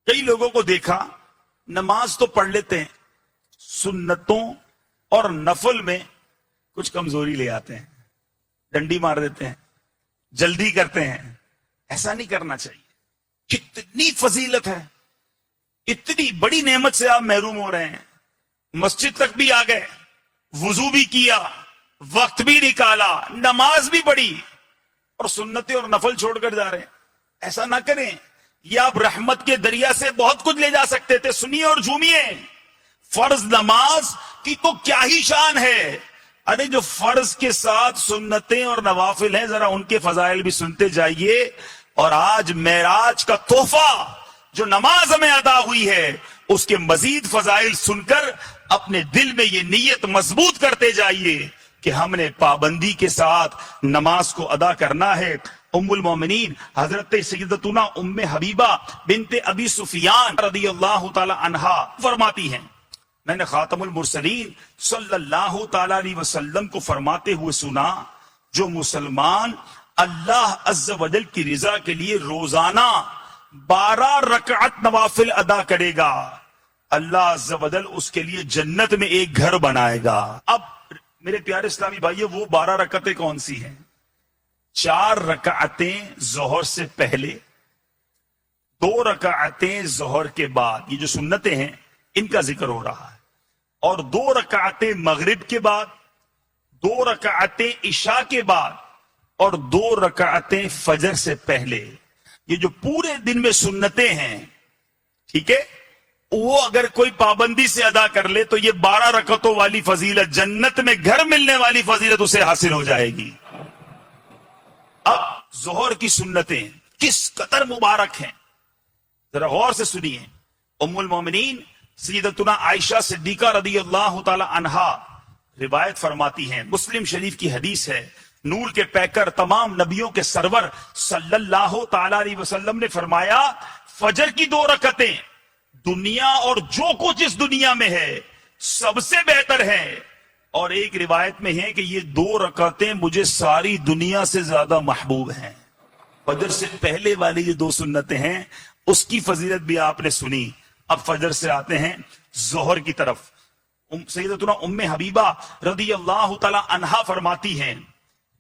کئی لوگوں کو دیکھا نماز تو پڑھ لیتے ہیں، سنتوں اور نفل میں کچھ کمزوری لے آتے ہیں، ڈنڈی مار دیتے ہیں، جلدی کرتے ہیں. ایسا نہیں کرنا چاہیے. کتنی فضیلت ہے، اتنی بڑی نعمت سے آپ محروم ہو رہے ہیں. مسجد تک بھی آ گئے، وضو بھی کیا، وقت بھی نکالا، نماز بھی پڑھی، اور سنتیں اور نفل چھوڑ کر جا رہے ہیں. ایسا نہ کریں. یہ آپ رحمت کے دریا سے بہت کچھ لے جا سکتے تھے. سنیے اور جھومیے. فرض نماز کی تو کیا ہی شان ہے. ارے جو فرض کے ساتھ سنتیں اور نوافل ہیں، ذرا ان کے فضائل بھی سنتے جائیے. اور آج معراج کا تحفہ جو نماز ہمیں ادا ہوئی ہے، اس کے مزید فضائل سن کر اپنے دل میں یہ نیت مضبوط کرتے جائیے کہ ہم نے پابندی کے ساتھ نماز کو ادا کرنا ہے. ام المومنین حضرت سیدتنا ام حبیبہ بنت ابی سفیان رضی اللہ تعالی عنہا فرماتی ہیں، میں نے خاتم المرسلین صلی اللہ تعالی علیہ وسلم کو فرماتے ہوئے سنا، جو مسلمان اللہ عز و جل کی رضا کے لیے روزانہ 12 رکعت نوافل ادا کرے گا، اللہ عز و جل اس کے لیے جنت میں ایک گھر بنائے گا. اب میرے پیارے اسلامی بھائیو، وہ 12 رکعتیں کون سی ہیں؟ 4 رکعتیں ظہر سے پہلے، 2 رکعتیں ظہر کے بعد، یہ جو سنتیں ہیں ان کا ذکر ہو رہا ہے، اور 2 رکعتیں مغرب کے بعد، 2 رکعتیں عشاء کے بعد، اور 2 رکعتیں فجر سے پہلے. یہ جو پورے دن میں سنتیں ہیں، ٹھیک ہے، وہ اگر کوئی پابندی سے ادا کر لے تو یہ 12 رکعتوں والی فضیلت، جنت میں گھر ملنے والی فضیلت اسے حاصل ہو جائے گی. اب ظہر کی سنتیں کس قدر مبارک ہیں، ذرا غور سے سنیے. ام المومنین سیدتنا عائشہ صدیقہ رضی اللہ تعالی عنہا روایت فرماتی ہیں، مسلم شریف کی حدیث ہے، نور کے پیکر تمام نبیوں کے سرور صلی اللہ تعالی علیہ وسلم نے فرمایا، فجر کی 2 رکعتیں دنیا اور جو کچھ اس دنیا میں ہے سب سے بہتر ہے. اور ایک روایت میں ہے کہ یہ 2 رکعتیں مجھے ساری دنیا سے زیادہ محبوب ہیں. فجر سے پہلے والی یہ 2 سنتیں ہیں، اس کی فضیلت بھی آپ نے سنی. اب فجر سے آتے ہیں ظہر کی طرف. سیدتنا ام حبیبہ رضی اللہ تعالی عنہا فرماتی ہیں،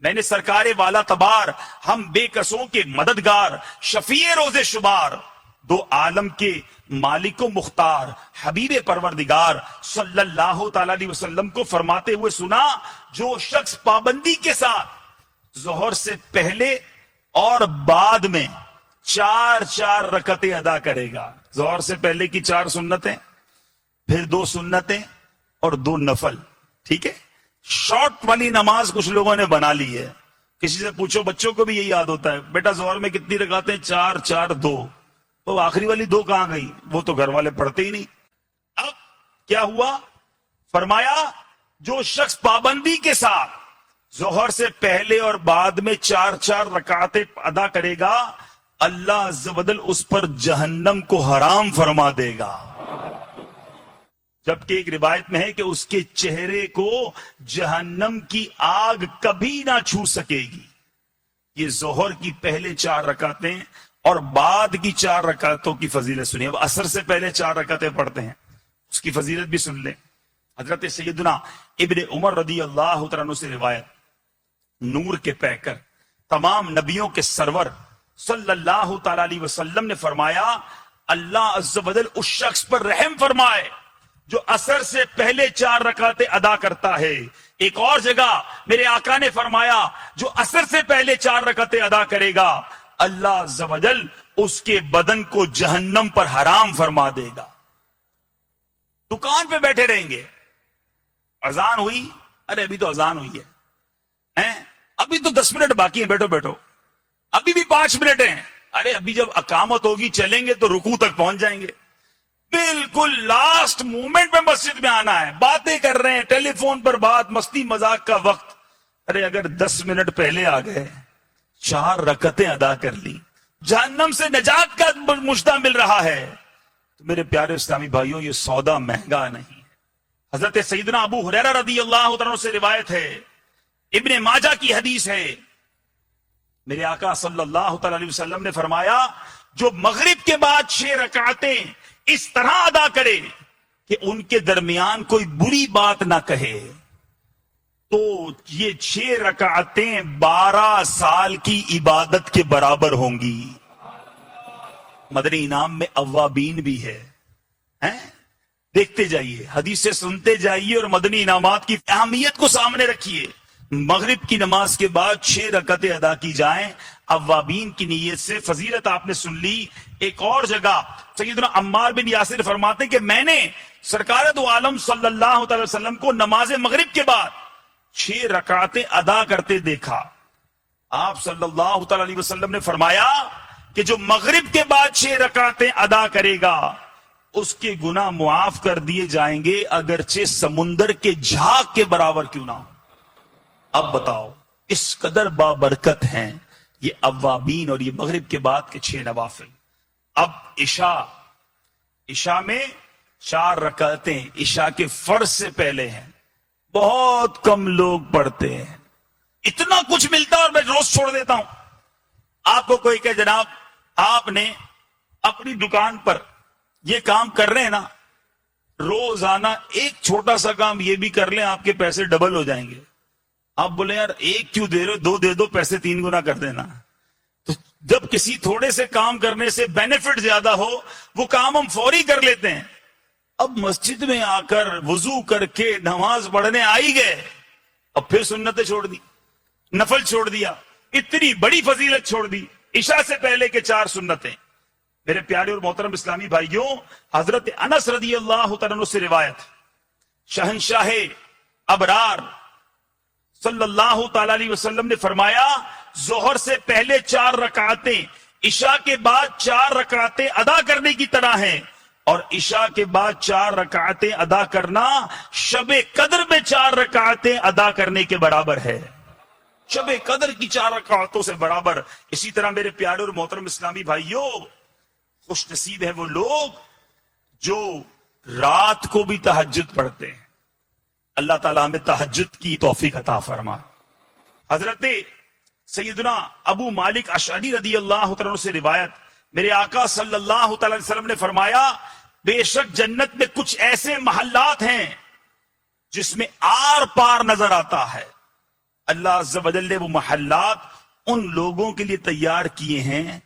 میں نے سرکار والا تبار، ہم بے کسوں کے مددگار، شفیع روز شمار، 2 عالم کے مالک و مختار، حبیب پروردگار صلی اللہ تعالی علیہ وسلم کو فرماتے ہوئے سنا، جو شخص پابندی کے ساتھ ظہر سے پہلے اور بعد میں 4 رکعتیں ادا کرے گا. ظہر سے پہلے کی 4 سنتیں، پھر 2 سنتیں اور 2 نفل. ٹھیک ہے، شارٹ والی نماز کچھ لوگوں نے بنا لی ہے. کسی سے پوچھو، بچوں کو بھی یہی یاد ہوتا ہے، بیٹا ظہر میں کتنی رکعتیں؟ 4 4 2. تو آخری والی 2 کہاں گئی؟ وہ تو گھر والے پڑھتے ہی نہیں. اب کیا ہوا؟ فرمایا جو شخص پابندی کے ساتھ ظہر سے پہلے اور بعد میں 4 رکعتیں ادا کرے گا، اللہ عز و جل اس پر جہنم کو حرام فرما دے گا. جبکہ ایک روایت میں ہے کہ اس کے چہرے کو جہنم کی آگ کبھی نہ چھو سکے گی. یہ ظہر کی پہلے 4 رکعتیں اور بعد کی 4 رکعتوں کی فضیلت سنیے. اب عصر سے پہلے 4 رکعتیں پڑھتے ہیں، اس کی فضیلت بھی سن لیں. حضرت سیدنا ابن عمر رضی اللہ تعالیٰ عنہ سے روایت، نور کے پیکر تمام نبیوں کے سرور صلی اللہ تعالی علیہ وسلم نے فرمایا، اللہ عز و جل اس شخص پر رحم فرمائے جو عصر سے پہلے 4 رکعتیں ادا کرتا ہے. ایک اور جگہ میرے آقا نے فرمایا، جو عصر سے پہلے 4 رکعتیں ادا کرے گا، اللہ عز و جل اس کے بدن کو جہنم پر حرام فرما دے گا. دکان پہ بیٹھے رہیں گے، اذان ہوئی، ارے ابھی تو اذان ہوئی ہے، ابھی تو 10 منٹ باقی ہیں، بیٹھو، ابھی بھی 5 منٹ ہیں، ارے ابھی جب اقامت ہوگی چلیں گے تو رکوع تک پہنچ جائیں گے. بالکل لاسٹ مومنٹ میں مسجد میں آنا ہے، باتیں کر رہے ہیں، ٹیلی فون پر بات، مستی مذاق کا وقت. ارے اگر 10 منٹ پہلے آ گئے، 4 رکعتیں ادا کر لی، جہنم سے نجات کا مژدہ مل رہا ہے. تو میرے پیارے اسلامی بھائیوں، یہ سودا مہنگا نہیں ہے. حضرت سیدنا ابو ہریرہ رضی اللہ عنہ سے روایت ہے، ابن ماجہ کی حدیث ہے، میرے آقا صلی اللہ تعالی علیہ وسلم نے فرمایا، جو مغرب کے بعد 6 رکعتیں اس طرح ادا کرے کہ ان کے درمیان کوئی بری بات نہ کہے، تو یہ 6 رکعتیں 12 سال کی عبادت کے برابر ہوں گی۔ مدنی انعام میں اوابین بھی ہے، دیکھتے جائیے، حدیثیں سنتے جائیے اور مدنی انعامات کی اہمیت کو سامنے رکھیے۔ مغرب کی نماز کے بعد 6 رکعتیں ادا کی جائیں اوابین کی نیت سے، فضیلت آپ نے سن لی۔ ایک اور جگہ سیدنا عمار بن یاسر فرماتے ہیں کہ میں نے سرکار دو عالم صلی اللہ تعالی وسلم کو نماز مغرب کے بعد 6 رکعتیں ادا کرتے دیکھا۔ آپ صلی اللہ تعالی علیہ وسلم نے فرمایا کہ جو مغرب کے بعد 6 رکعتیں ادا کرے گا اس کے گناہ معاف کر دیے جائیں گے، اگرچہ سمندر کے جھاگ کے برابر کیوں نہ ہو۔ اب بتاؤ، اس قدر بابرکت ہیں یہ اوابین اور یہ مغرب کے بعد کے 6 نوافل۔ اب عشاء میں 4 رکعتیں عشاء کے فرض سے پہلے ہیں، بہت کم لوگ پڑھتے ہیں۔ اتنا کچھ ملتا اور میں روز چھوڑ دیتا ہوں۔ آپ کو کوئی کہ جناب آپ نے اپنی دکان پر یہ کام کر رہے ہیں نا، روزانہ ایک چھوٹا سا کام یہ بھی کر لیں، آپ کے پیسے ڈبل ہو جائیں گے۔ آپ بولے یار ایک کیوں دے رہے ہو، 2 دے دو، پیسے 3 گنا کر دینا۔ تو جب کسی تھوڑے سے کام کرنے سے بینیفٹ زیادہ ہو وہ کام ہم فوری کر لیتے ہیں۔ اب مسجد میں آ کر وضو کر کے نماز پڑھنے آئی گئے، اب پھر سنتیں چھوڑ دی، نفل چھوڑ دیا، اتنی بڑی فضیلت چھوڑ دی، عشاء سے پہلے کے 4 سنتیں۔ میرے پیارے اور محترم اسلامی بھائیوں، حضرت انس رضی اللہ تعالیٰ عنہ سے روایت، شہنشاہ ابرار صلی اللہ تعالی علیہ وسلم نے فرمایا ظہر سے پہلے 4 رکعتیں عشاء کے بعد 4 رکعتیں ادا کرنے کی طرح ہیں، اور عشاء کے بعد 4 رکعتیں ادا کرنا شب قدر میں 4 رکعتیں ادا کرنے کے برابر ہے، شب قدر کی 4 رکعتوں سے برابر۔ اسی طرح میرے پیارے اور محترم اسلامی بھائیوں، خوش نصیب ہے وہ لوگ جو رات کو بھی تہجد پڑھتے ہیں۔ اللہ تعالیٰ ہمیں تہجد کی توفیق عطا فرما۔ حضرت سیدنا ابو مالک اشعری رضی اللہ تعالیٰ عنہ سے روایت، میرے آقا صلی اللہ تعالی علیہ وسلم نے فرمایا بے شک جنت میں کچھ ایسے محلات ہیں جس میں آر پار نظر آتا ہے۔ اللہ عز و جل نے وہ محلات ان لوگوں کے لیے تیار کیے ہیں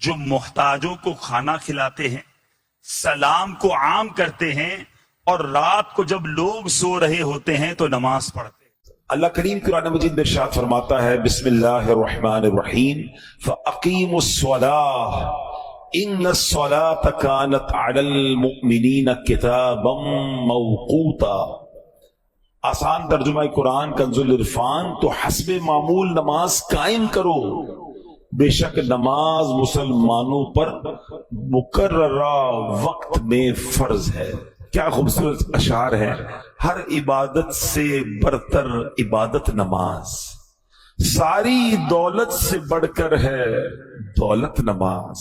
جو محتاجوں کو کھانا کھلاتے ہیں، سلام کو عام کرتے ہیں، اور رات کو جب لوگ سو رہے ہوتے ہیں تو نماز پڑھتے ہیں۔ اللہ کریم قرآن مجید میں ارشاد فرماتا ہے بسم اللہ الرحمن الرحیم فَأَقِيمُوا الصَّلَاةَ إِنَّ الصَّلَاةَ كَانَتْ عَلَى الْمُؤْمِنِينَ كِتَابًا مَوْقُوتًا۔ آسان ترجمہ قرآن کنز العرفان، تو حسب معمول نماز قائم کرو، بے شک نماز مسلمانوں پر مقررہ وقت میں فرض ہے۔ کیا خوبصورت اشعار ہے۔ ہر عبادت سے برتر عبادت نماز، ساری دولت سے بڑھ کر ہے دولت نماز،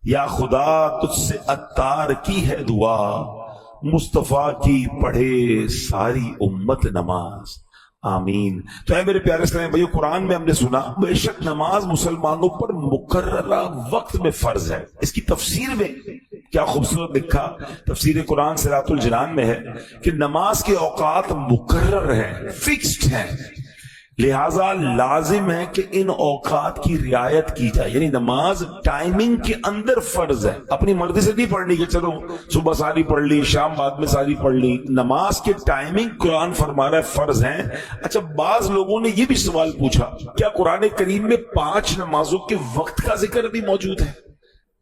یا خدا تجھ سے عطار کی ہے دعا، مصطفیٰ کی پڑھے ساری امت نماز، آمین۔ تو اے میرے پیارے اسلامی بھائیو، قرآن میں ہم نے سنا بے شک نماز مسلمانوں پر مقررہ وقت میں فرض ہے۔ اس کی تفسیر میں کیا خوبصورت لکھا، تفسیر قرآن صراط الجنان میں ہے کہ نماز کے اوقات مقرر ہیں، فکسڈ ہیں، لہذا لازم ہے کہ ان اوقات کی رعایت کی جائے، یعنی نماز ٹائمنگ کے اندر فرض ہے۔ اپنی مرضی سے نہیں پڑھنی کہ چلو صبح ساری پڑھ لی، شام بعد میں ساری پڑھ لی۔ نماز کے ٹائمنگ قرآن فرما رہا ہے فرض ہیں۔ اچھا، بعض لوگوں نے یہ بھی سوال پوچھا کیا قرآن کریم میں 5 نمازوں کے وقت کا ذکر بھی موجود ہے؟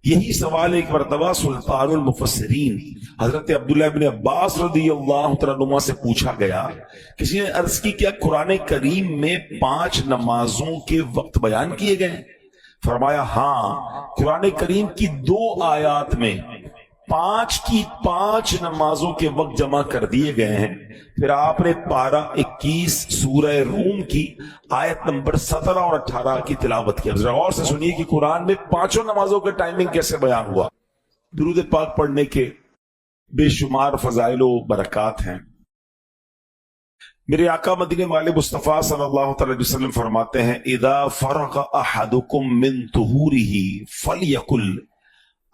یہی سوال ایک مرتبہ سلطان المفسرین حضرت عبداللہ بن عباس رضی اللہ تعالیٰ عنہ سے پوچھا گیا۔ کسی نے عرض کی کیا قرآن کریم میں 5 نمازوں کے وقت بیان کیے گئے؟ فرمایا ہاں، قرآن کریم کی 2 آیات میں 5 کی 5 نمازوں کے وقت جمع کر دیے گئے ہیں۔ پھر آپ نے پارہ 21 سورہ روم کی آیت نمبر 17 اور 18 کی تلاوت کی۔ ذرا غور سے سنیے کہ قرآن میں 5 نمازوں کا ٹائمنگ کیسے بیان ہوا۔ درود پاک پڑھنے کے بے شمار فضائل و برکات ہیں۔ میرے آقا مدینے والے مصطفیٰ صلی اللہ علیہ وسلم فرماتے ہیں اذا فرغ احدکم من طہورہ فلیقل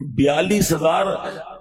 42,000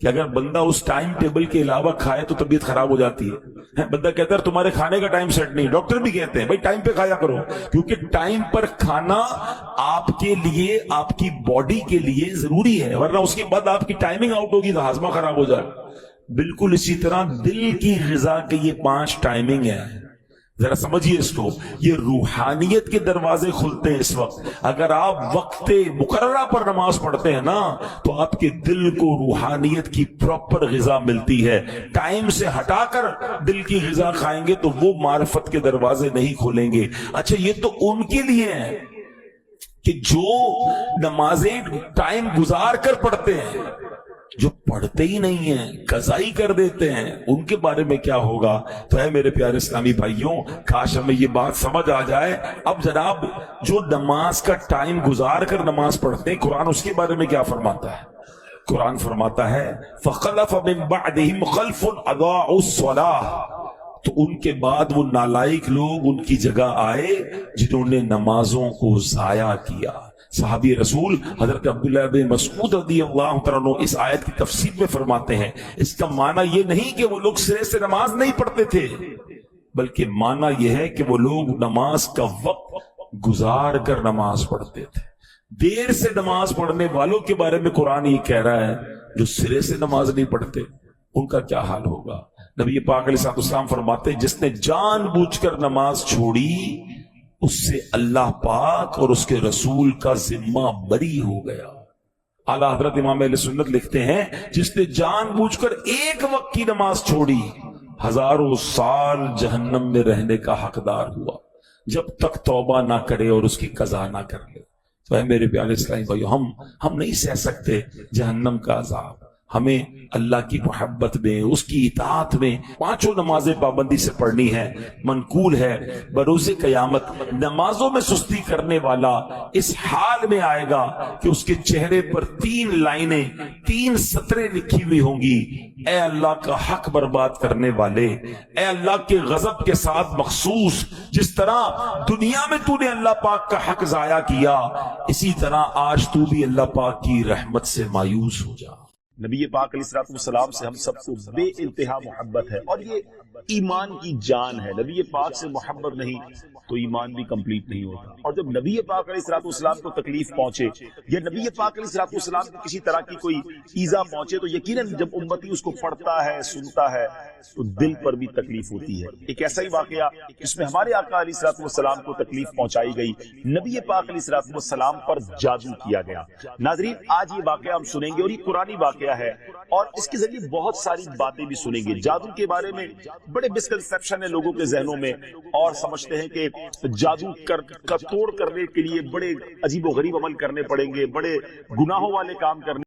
کہ اگر بندہ اس ٹائم ٹیبل کے علاوہ کھائے تو طبیعت خراب ہو جاتی ہے. بندہ کہتا ہے تمہارے کھانے کا ٹائم سیٹ نہیں. ڈاکٹر بھی کہتے ہیں بھائی ٹائم پہ کھایا کرو, کیونکہ ٹائم پر کھانا آپ کے لیے, آپ کی باڈی کے لیے ضروری ہے, ورنہ اس کے بعد آپ کی ٹائمنگ آؤٹ ہوگی تو ہاضمہ خراب ہو جائے. بالکل اسی طرح دل کی غذا کے یہ 5 ٹائمنگ ہے. ذرا سمجھیے اس کو, یہ روحانیت کے دروازے کھلتے ہیں اس وقت. اگر آپ وقت مقررہ پر نماز پڑھتے ہیں نا تو آپ کے دل کو روحانیت کی پراپر غذا ملتی ہے. ٹائم سے ہٹا کر دل کی غذا کھائیں گے تو وہ معرفت کے دروازے نہیں کھولیں گے. اچھا یہ تو ان کے لیے ہے کہ جو نمازیں ٹائم گزار کر پڑھتے ہیں, جو پڑھتے ہی نہیں ہیں, قضائی کر دیتے ہیں, ان کے بارے میں کیا ہوگا؟ تو ہے میرے پیارے اسلامی بھائیوں, کاش ہمیں یہ بات سمجھ آ جائے. اب جناب جو نماز کا ٹائم گزار کر نماز پڑھتے ہیں, قرآن اس کے بارے میں کیا فرماتا ہے؟ قرآن فرماتا ہے فَخَلَفَ مِن بَعْدِهِمْ خَلْفٌ أَضَاعُوا الصَّلَاةَ, تو ان کے بعد وہ نالائق لوگ ان کی جگہ آئے جنہوں نے نمازوں کو ضائع کیا. صحابی رسول حضرت عبداللہ بن مسعود رضی اللہ تعالیٰ عنہ اس آیت کی تفسیر میں فرماتے ہیں اس کا معنی یہ نہیں کہ وہ لوگ سرے سے نماز نہیں پڑھتے تھے, بلکہ معنی یہ ہے کہ وہ لوگ نماز کا وقت گزار کر نماز پڑھتے تھے. دیر سے نماز پڑھنے والوں کے بارے میں قرآن یہ کہہ رہا ہے جو سرے سے نماز نہیں پڑھتے ان کا کیا حال ہوگا. نبی پاک علیہ السلام فرماتے ہیں جس نے جان بوجھ کر نماز چھوڑی اس سے اللہ پاک اور اس کے رسول کا ذمہ بری ہو گیا. اعلیٰ حضرت امام اہل سنت لکھتے ہیں جس نے جان بوجھ کر ایک وقت کی نماز چھوڑی ہزاروں سال جہنم میں رہنے کا حقدار ہوا جب تک توبہ نہ کرے اور اس کی قضا نہ کر لے. تو اے میرے پیارے اسلامی بھائیو, ہم نہیں سہ سکتے جہنم کا عذاب. ہمیں اللہ کی محبت میں, اس کی اطاعت میں 5 نمازیں پابندی سے پڑھنی ہے. منقول ہے بروز قیامت نمازوں میں سستی کرنے والا اس حال میں آئے گا کہ اس کے چہرے پر 3 لائنیں 3 سطریں لکھی ہوئی ہوں گی, اے اللہ کا حق برباد کرنے والے, اے اللہ کے غضب کے ساتھ مخصوص, جس طرح دنیا میں تو نے اللہ پاک کا حق ضائع کیا اسی طرح آج تو بھی اللہ پاک کی رحمت سے مایوس ہو جا. نبی پاک علیہ السلام سے ہم سب کو بے انتہا محبت ہے اور یہ ایمان کی جان ہے. نبی پاک سے محبت نہیں تو ایمان بھی کمپلیٹ نہیں ہوتا. اور جب نبی پاک علیہ السلام کو تکلیف پہنچے یا نبی پاک علیہ السلام کو کسی طرح کی کوئی ایذا پہنچے تو یقیناً جب امتی اس کو پڑھتا ہے, سنتا ہے تو دل پر بھی تکلیف ہوتی ہے. ایک ایسا ہی واقعہ جس میں ہمارے آقا علیہ السلام کو تکلیف پہنچائی گئی, نبی پاک علیہ السلام پر جادو کیا گیا. ناظرین آج یہ واقعہ ہم سنیں گے اور یہ قرآنی واقعہ ہے اور اس کے ذریعے بہت ساری باتیں بھی سنیں گے. جادو کے بارے میں بڑے مسکنسپشن ہے لوگوں کے ذہنوں میں اور سمجھتے ہیں کہ جادو کا توڑ کرنے کے لیے بڑے عجیب و غریب عمل کرنے پڑیں گے, بڑے گناہوں والے کام کرنے